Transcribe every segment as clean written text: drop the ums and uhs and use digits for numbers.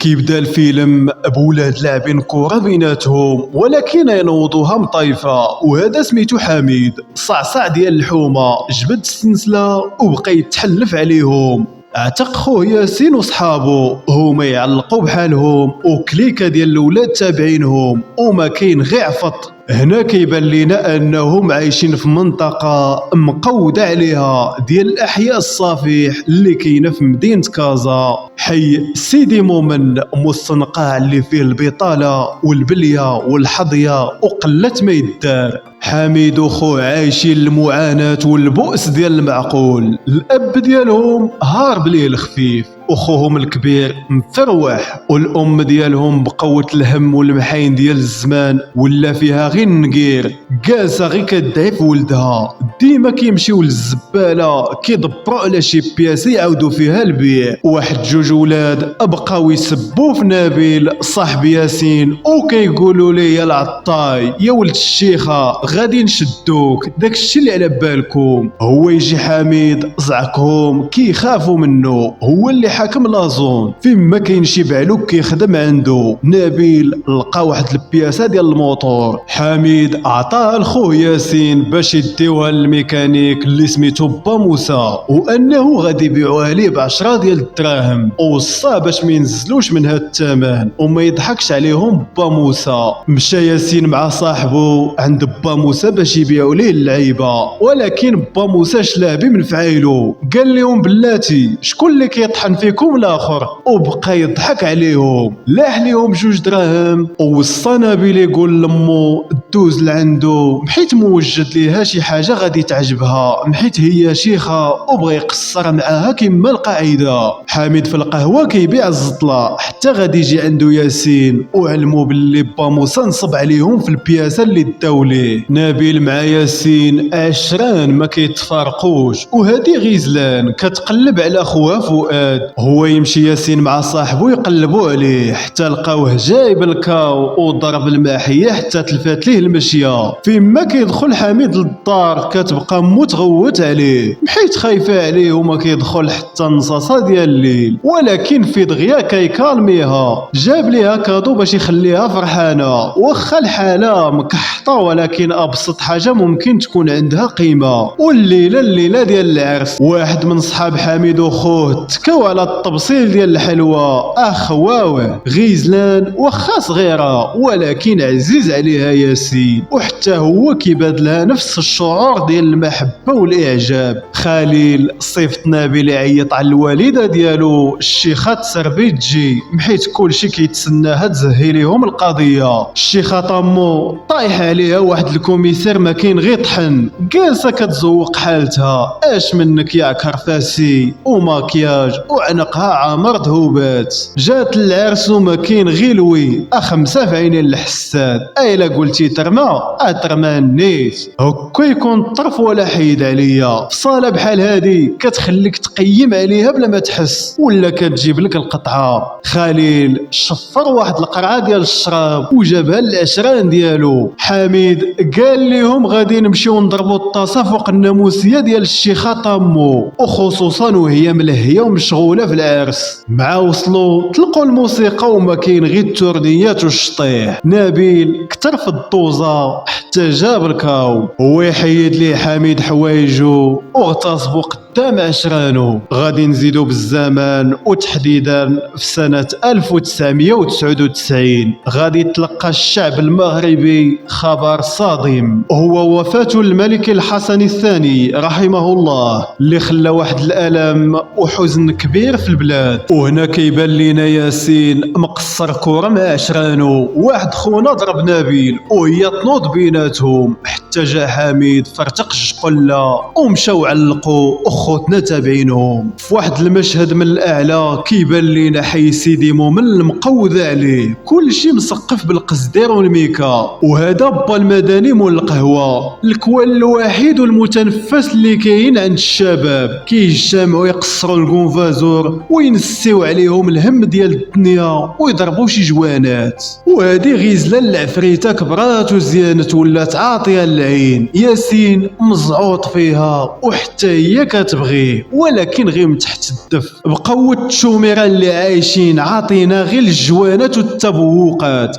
كيبدا الفيلم بولاد لاعبين كرة بيناتهم ولكن ينوضوها مطايفة، وهذا سميتو حميد. صعصع ديال الحومة جبد السنسلة وبقى يتحلف عليهم. اعتق خوه ياسين وصحابو هما يعلقوا بحالهم، وكليكه ديال الولاد تابعينهم وما كاين غير عفط. هنا كيبان لينا انهم عايشين في منطقه مقوده عليها ديال الاحياء الصفيح اللي كاينه في مدينه كازا، حي سيدي مومن، مستنقع اللي فيه البطاله والبليه والحظيه وقله ما يدار. حميد وخوه عايشين المعاناة والبؤس ديال المعقول. الاب ديالهم هارب ليه الخفيف، وخوهم الكبير مفروح، والام ديالهم بقوة الهم والمحاين ديال الزمان ولا فيها غير النقير، جالسه غير كدعي في ولدها. ديما كيمشيو للزباله كيدبروا على شي بياسه يعاودوا فيها البيع. واحد جوج ولاد بقاو يسبوا في نبيل صاحب ياسين وكيقولوا ليه يا العطاي يا ولد الشيخه غادي نشدوك، داكشي اللي على بالكم. هو يجي حميد زعقهم كيخافوا منه، هو اللي حاكم لازون فين ما كاين شي بعلوك كيخدم عنده. نبيل لقى واحد البياسه ديال الموتور، حميد عطاها لخوه ياسين باش يديوها للميكانيك اللي سميتو با موسى، وانه غادي يبيعوها ليه ب10 ديال الدراهم، ووصاه باش ما ينزلوش منها الثمن وما يضحكش عليهم با موسى. مشى ياسين مع صاحبه عند با موسى باش يبيعوا ليه اللعيبه، ولكن با موسى شلاه بيه من فعايلو، قال لهم بلاتي شكون اللي كيطحن فيكم الاخر، وبقى يضحك عليهم. لاح ليهم 2 دراهم ووصى نبيل يقول لمو دوز لعندو حيت موجد ليها شي حاجه غادي تعجبها، حيت هي شيخه وبغى يقصر معاها كما القاعده. حميد في القهوه كيبيع الزطله حتى غادي يجي عنده ياسين وعلمو باللي با موسى نصب عليهم في البياسه اللي داو ليه. نبيل مع ياسين عشران ما كيتفارقوش، وهادي غيزلان كتقلب على خوها فؤاد. هو يمشي ياسين مع صاحبو يقلبوا عليه حتى لقاوه جايب الكاو وضرب الماحيه حتى تلفات ليه المشيه. فيما كيدخل حميد للدار كتبقى متغوت عليه حيت خايفه عليه وما كيدخل حتى النصاصه ديال الليل، ولكن في دغيا كيكالميها، جاب ليها كادو باش يخليها فرحانه. واخا الحاله مكحطه ولكن ابسط حاجه ممكن تكون عندها قيمه. والليله ديال العرس، واحد من صحاب حميد وخوه تكاو على التبصيل ديال الحلوى. اخواوه غيزلان واخا صغيره ولكن عزيز عليها ياسين، وحتى هو كيبادلها نفس الشعور ديال المحبه والاعجاب. خليل صيفط نبيل يعيط على الوالده ديالو الشيخه تسربي تجي، حيت كلشي كيتسناها تزهي ليهم القضيه. الشيخه طامو طايح عليها واحد الكوميسير ما كاين غير طحن، جالسه كتزوق حالتها. اش منك يا كرفاسي وماكياج وعنقها عامر ذهوبات. جات العرس وما كاين غير لوي خمسه في عينين الحساد. الا قلتي ترمى اترمى النيت، هكا يكون طرف ولا حيد عليا. في صاله بحال هادي كتخليك تقيم عليها بلا ما تحس، ولا كتجيب لك القطعه. خليل شفر واحد القرعه ديال الشراب وجابها للعشران ديالو. حميد قال لهم غادي نمشيو نضربوا الطاسه فوق الناموسيه ديال الشيخه طامو، وخصوصا وهي ملهيه ومشغوله في العرس. مع وصلوا تلقوا الموسيقى وما كاين غير التورنيات والشطيح. نبيل كتر في الدوزه حتى جاب الكاو، هو يحيد ليه حميد حوايجو واغتصبوا قدام عشرانو. غادي نزيدو بالزمان وتحديدا في سنه 1999 غادي يتلقى الشعب المغربي خبر صادم، هو وفاة الملك الحسن الثاني رحمه الله، اللي خلى واحد الألم وحزن كبير في البلاد. وهنا كيبان لينا ياسين مقصر كورة مع عشرانو. واحد خونا ضرب نبيل وهي تنوض بيناتهم، حتى جا حميد فرتق الشقلة ومشاو علقوا اخوتنا تابعينهم. في واحد المشهد من الاعلى كيبان لينا حي سيدي مومن المقود عليه، كلشي مسقف بالقصدير والميكا. وهذا با المدني مول القهوه، الكوال الوحيد والمتنفس اللي كاين عند الشباب. كيجتمعوا يقصروا الكونفازور وينسيو عليهم الهم ديال الدنيا ويضربوا شي جوانات. وهذه غيزله العفريته كبرات وزيانت ولات عاطيه العين. ياسين مزعوط فيها وحتى هي تبغيه ولكن غير من تحت الدف. بقوة التشوميره اللي عايشين عاطينا غير الجوانات والتبوقات.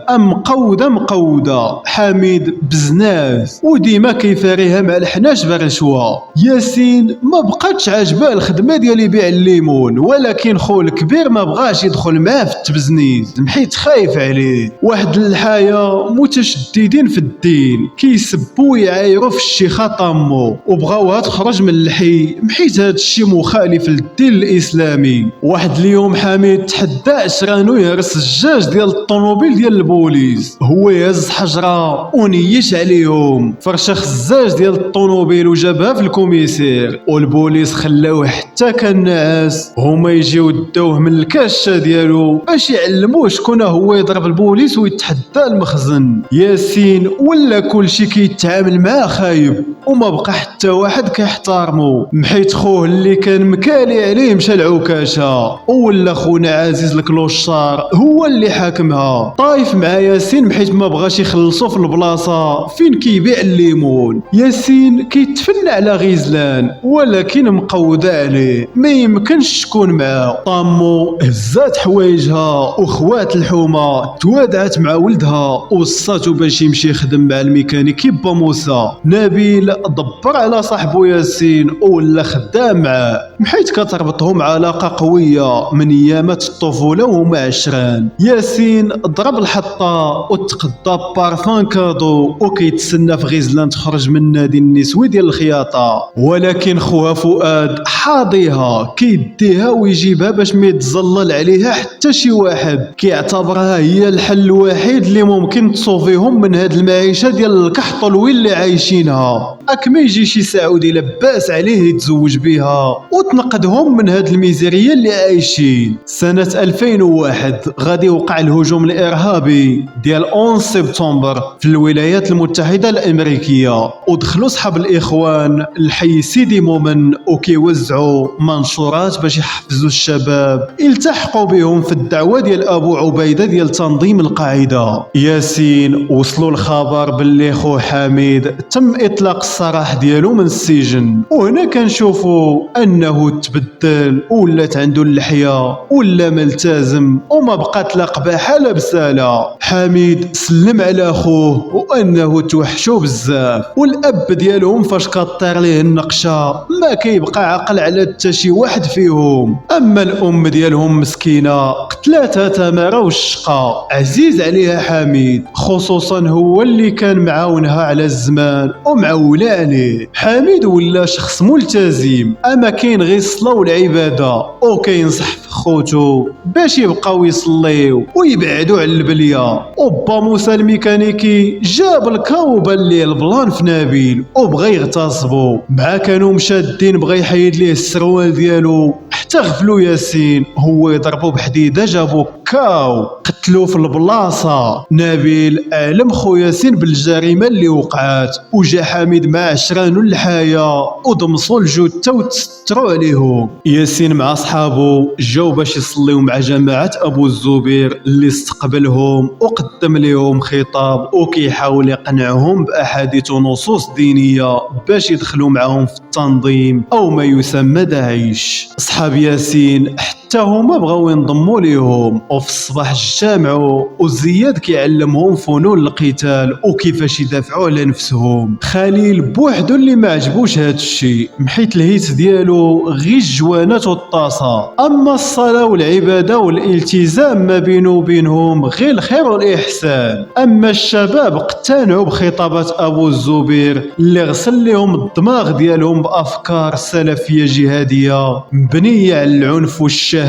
مقودة حميد بزناز وديما كيفاريها مع الحناش برشوه. ياسين ما بقاتش عاجباه الخدمه ديال يبيع الليمون، ولكن خو الكبير ما بغاش يدخل معاه في التبزنيز حيت خايف عليه. واحد الحياة متشددين في الدين كيسبوا ويعايروا في الشيخة طامو وبغاوها تخرج من الحي حيت هاد الشي مخالف للدين الاسلامي. واحد اليوم حميد تحدى عشرانو يهرس الزجاج ديال الطوموبيل ديال البوليس، هو يهز حجره ونيش عليهم، فرشخ الزجاج ديال الطوموبيل وجابها في الكوميسير، والبوليس خلاوه حتى كان ناعس هما يجيو داوه من الكاشه ديالو باش يعلموه شكون هو يضرب البوليس ويتحدى المخزن. ياسين ولا كلشي كيتعامل معاه خايب وما بقى حتى واحد كيحترمو حيت خوه اللي كان مكالي عليه مشى العكاشه، ولا خونا عزيز الكلوشار هو اللي حاكمها. طايف مع ياسين حيت ما بغاش يخلصو في البلاصه فين كيبيع الليمون. ياسين كيتفنى على غيزلان ولكن مقوده عليه ما يمكنش تكون معاه. طامو هزات حوايجها وخوات الحومه توادعت مع ولدها وصاتو باش يمشي يخدم مع الميكانيكي با موسى. نبيل دبر على صاحبو ياسين ولا خدام معاه حيت كتربطهم علاقه قويه من ايامات الطفوله وهما عشران. ياسين ضرب الحطه وتقضى بارفان كادو وكيتسنى في غيزلان تخرج من نادي النسوي ديال الخياطه، ولكن خوها فؤاد حاضيها كيديها ويجيبها باش ما يتزلل عليها حتى شي واحد، كيعتبرها هي الحل الوحيد اللي ممكن تصوفيهم من هاد المعيشه ديال الكحط والويل اللي عايشينها. اك ما يجي شي سعودي لباس عليه يتزوج بها وتنقذهم من هاد الميزيريه اللي عايشين. سنه 2001 غادي وقع الهجوم الارهابي ديال 11 سبتمبر في الولايات المتحده الامريكيه، ودخلوا صحاب الاخوان الحي سيدي مومن وكيوزعوا منشورات باش يحفزوا الشباب التحقوا بهم في الدعوه ديال ابو عبيده ديال تنظيم القاعده. ياسين وصلوا الخبر باللي خو حميد تم اطلاق السراح ديالو من السجن، وهنا كنشوفوا انه تبدل ولات عنده اللحيه ولا ملتزم وما بقات لا قباحه لا بساله. حميد سلم على خوه وانه توحشوا بزاف، والاب ديالهم فاش كطير ليه النقشه ما كيبقى عقل على حتى شي واحد فيهم. اما الام ديالهم مسكينه قتلاتها تماره والشقا. عزيز عليها حميد خصوصا هو اللي كان معاونها على الزمان ومعوله عليه. حميد ولا شخص ملتزم، اما كاين غير الصلاه والعباده وكينصح في خوتو باش يبقاو يصليو ويبعدوا على البليه. وبا موسى الميكانيكي جاب الكاوبه اللي البلان في نبيل وبغى يغتصبو، مع كانوا مشادين بغى يحيد ليه السروال ديالو حتى غفلوا ياسين هو يضربو بحديده جابو كاو قتلوه في البلاصه. نبيل علم خو ياسين بالجريمه اللي وقعات وجا حميد مع عشرانو الحياه وضمصوا الجثه وتستروا عليهم. ياسين مع صحابو جاو باش يصليو مع جماعه ابو الزبير اللي استقبلهم وقدم لهم خطاب وكيحاول يقنعهم باحاديث ونصوص دينيه باش يدخلوا معهم في التنظيم او ما يسمى داعش. صحاب ياسين حتى هما بغاو ينضموا ليهم، وفي الصباح اجتمعوا وزياد كيعلمهم فنون القتال وكيفاش يدافعوا على نفسهم. خليل بوحدو اللي ما عجبوش هاد الشيء حيت الهيت ديالو غير الجوانات والطاسه، اما الصلاه والعباده والالتزام ما بينه وبينهم غير الخير والاحسان. اما الشباب اقتنعوا بخطابات ابو الزبير اللي غسل لهم الدماغ ديالهم بافكار سلفيه جهاديه مبنيه على العنف والشهاده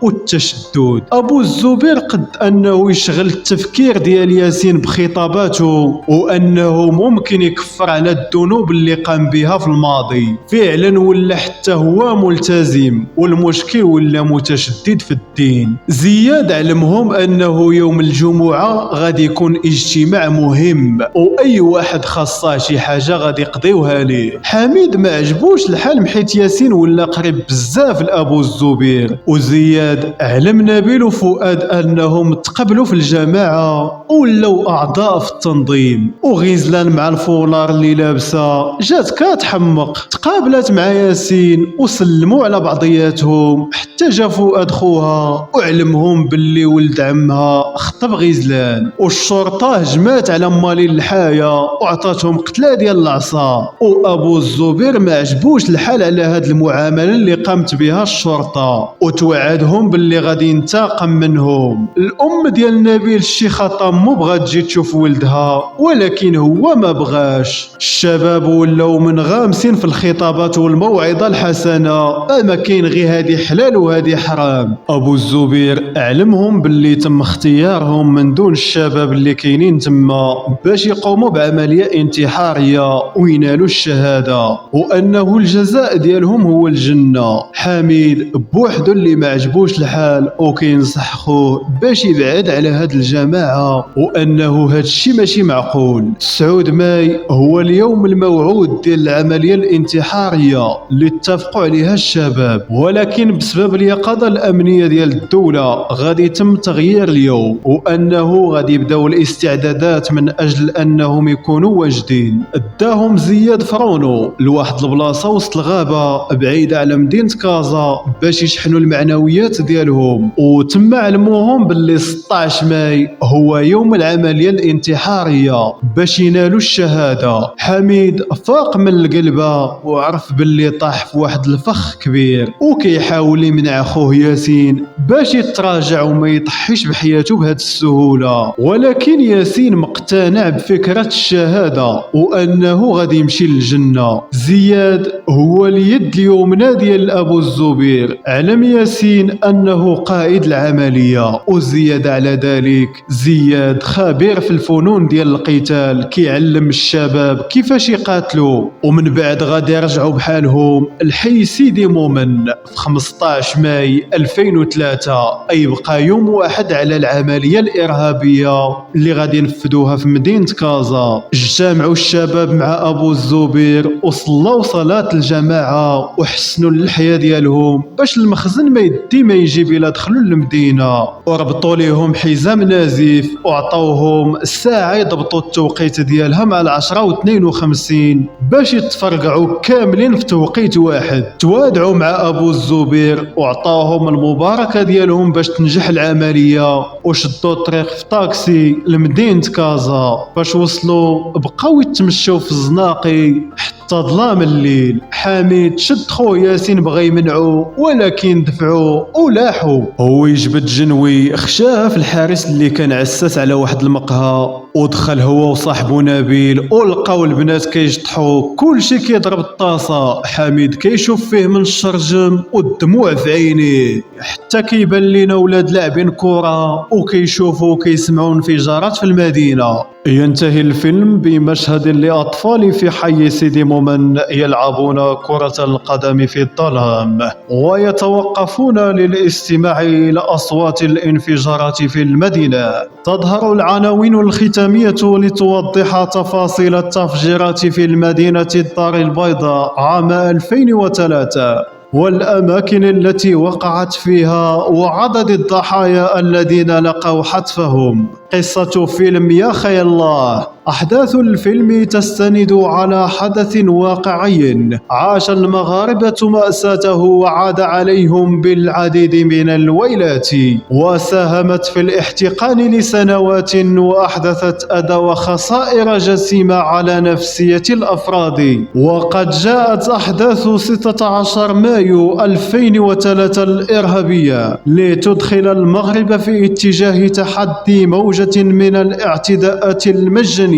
والتشدد. ابو الزبير قد انه يشغل التفكير ديال ياسين بخطاباته وانه ممكن يكفر على الذنوب اللي قام بها في الماضي. فعلا ولا حتى هو ملتزم والمشكل ولا متشدد في الدين. زياد علمهم انه يوم الجمعه غادي يكون اجتماع مهم واي واحد خاصه شي حاجه غادي يقضيوها ليه. حميد ما عجبوش الحال حيت ياسين ولا قريب بزاف لابو الزبير الزبير وزياد. علم نبيل وفؤاد أنهم تقبلوا في الجماعة ولاو أعضاء في التنظيم، وغزلان مع الفولار اللي لابسة جات كتحمق تقابلت مع ياسين وسلموا على بعضياتهم، حتى جا فؤاد خوها وعلمهم باللي ولد عمها خطب غزلان. والشرطة هجمات على مالين الحاية وعطاتهم قتلة ديال العصا، وأبو الزبير ما عجبوش الحال على هاد المعاملة اللي قامت بها الشرطة وتوعدهم باللي غادي ينتقم منهم. الأم ديال نبيل الشيخة طمو بغات تجي تشوف ولدها ولكن هو ما بغاش. الشباب ولاو منغامسين في الخطابات والموعظة الحسنة، أما كاين غير هادي حلال وهادي حرام. أبو الزبير علمهم باللي تم اختيارهم من دون الشباب اللي كاينين تما باش يقوموا بعملية انتحارية وينالوا الشهادة، وأنه الجزاء ديالهم هو الجنة. حميد بوحدو اللي ما عجبوش الحال وكينصح خوه باش يبعد على هاد الجماعة وأنه هاد الشي ماشي معقول. 9 ماي هو اليوم الموعود ديال العملية الانتحارية اللي اتفقوا عليها الشباب، ولكن بسبب اليقظة الأمنية ديال الدولة غادي يتم تغيير اليوم، وأنه غادي يبداو الاستعدادات من أجل أنهم يكونوا واجدين. اداهم زياد فرونو لواحد البلاصة وسط الغابة بعيدة على مدينة كازا باش يشحنوا المعنويات ديالهم، وتم علموهم باللي 16 ماي هو يوم العملية الانتحارية باش ينالوا الشهادة. حميد فاق من القلبة وعرف باللي طاح في واحد الفخ كبير وكيحاول يمنع خوه ياسين باش يتراجع وما يضحيش بحياته بهذه السهولة، ولكن ياسين مقتنع بفكرة الشهادة وأنه غادي يمشي للجنة. زياد هو اليد اليمنى ديال أبو الزبير، علم ياسين أنه قائد العملية، وزياد على ذلك زياد خبير في الفنون ديال القتال كيعلم الشباب كيفاش يقاتلوا، ومن بعد غادي يرجعوا بحالهم الحي سيدي مومن في 15 ماي 2003، أي بقى يوم واحد على العملية الإرهابية اللي غادي ينفذوها في مدينة كازا. اجتمعوا الشباب مع أبو الزبير وصلوا صلاة الجماعة وحسنوا الحياة ديالهم باش المخزن ما يجي بلا دخلوا للمدينة، وربطوا ليهم حزام نازف وعطوهم ساعة يضبطوا التوقيت ديالها مع 10:52 باش يتفرقعوا كاملين في توقيت واحد. توادعوا مع أبو الزبير وعطاهم المباركة ديالهم باش تنجح العملية، وشدوا الطريق في طاكسي لمدينة كازا. باش وصلوا بقاو يتمشوا في الزناقي حتى ظلام الليل. حميد شد خوه ياسين بغى يمنعو ولكن دفعوه ولاحوا. هو يجبد جنوي خشاه في الحارس اللي كان عساس على واحد المقهى، ودخل هو وصاحبو نبيل ولقاو البنات كيشطحوا كلشي كيضرب الطاسة. حميد كيشوف فيه من الشرجم والدموع في عينيه، حتى كيبان لينا ولاد لاعبين كرة وكيشوفوا وكيسمعوا انفجارات في المدينة. ينتهي الفيلم بمشهد لأطفال في حي سيدي مومن يلعبون كرة القدم في الظلام ويتوقفون للاستماع إلى أصوات الانفجارات في المدينة. تظهر العناوين الختامية لتوضح تفاصيل التفجيرات في المدينة الدار البيضاء عام 2003 والأماكن التي وقعت فيها وعدد الضحايا الذين لقوا حتفهم. قصة فيلم يا خي الله. أحداث الفيلم تستند على حدث واقعي عاش المغاربة مأساته وعاد عليهم بالعديد من الويلات، وساهمت في الاحتقان لسنوات وأحدثت أذى وخسائر جسيمة على نفسية الأفراد. وقد جاءت أحداث 16 مايو 2003 الإرهابية لتدخل المغرب في اتجاه تحدي موجة من الاعتداءات المجانية،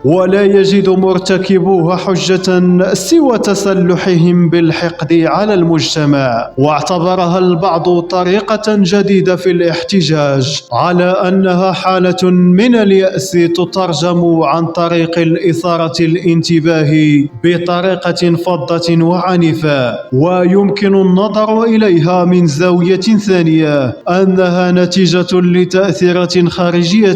ولا يجد مرتكبوها حجة سوى تسلحهم بالحقد على المجتمع. واعتبرها البعض طريقة جديدة في الاحتجاج على أنها حالة من اليأس تترجم عن طريق الإثارة الانتباه بطريقة فظة وعنيفة، ويمكن النظر إليها من زاوية ثانية أنها نتيجة لتأثيرات خارجية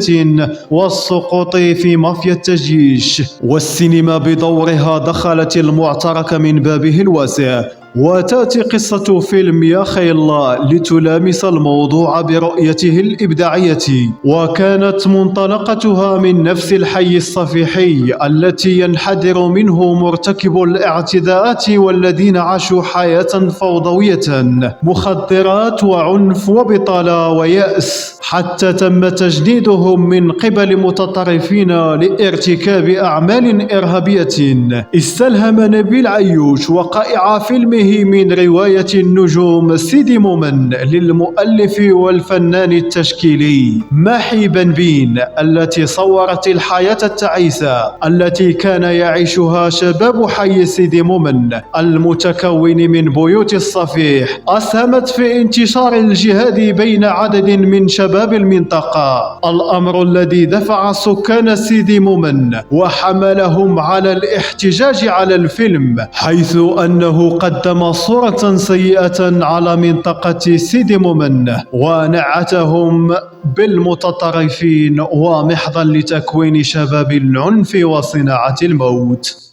والسقوط في مافيا التجيش. والسينما بدورها دخلت المعترك من بابه الواسع وتأتي قصة فيلم يا خي الله لتلامس الموضوع برؤيته الإبداعية، وكانت منطلقتها من نفس الحي الصفيحي التي ينحدر منه مرتكب الاعتداءات والذين عاشوا حياة فوضوية، مخدرات وعنف وبطالة ويأس، حتى تم تجنيدهم من قبل متطرفين لارتكاب أعمال إرهابية. استلهم نبيل عيوش وقائع فيلمه من رواية النجوم سيدي مومن للمؤلف والفنان التشكيلي محي بنبين، التي صورت الحياة التعيسة التي كان يعيشها شباب حي سيدي مومن المتكون من بيوت الصفيح. أسهمت في انتشار الجهاد بين عدد من شباب المنطقة، الأمر الذي دفع سكان سيدي مومن وحملهم على الاحتجاج على الفيلم، حيث أنه قدم صورة سيئة على منطقة سيدي مومن ونعتهم بالمتطرفين ومحضا لتكوين شباب العنف وصناعة الموت.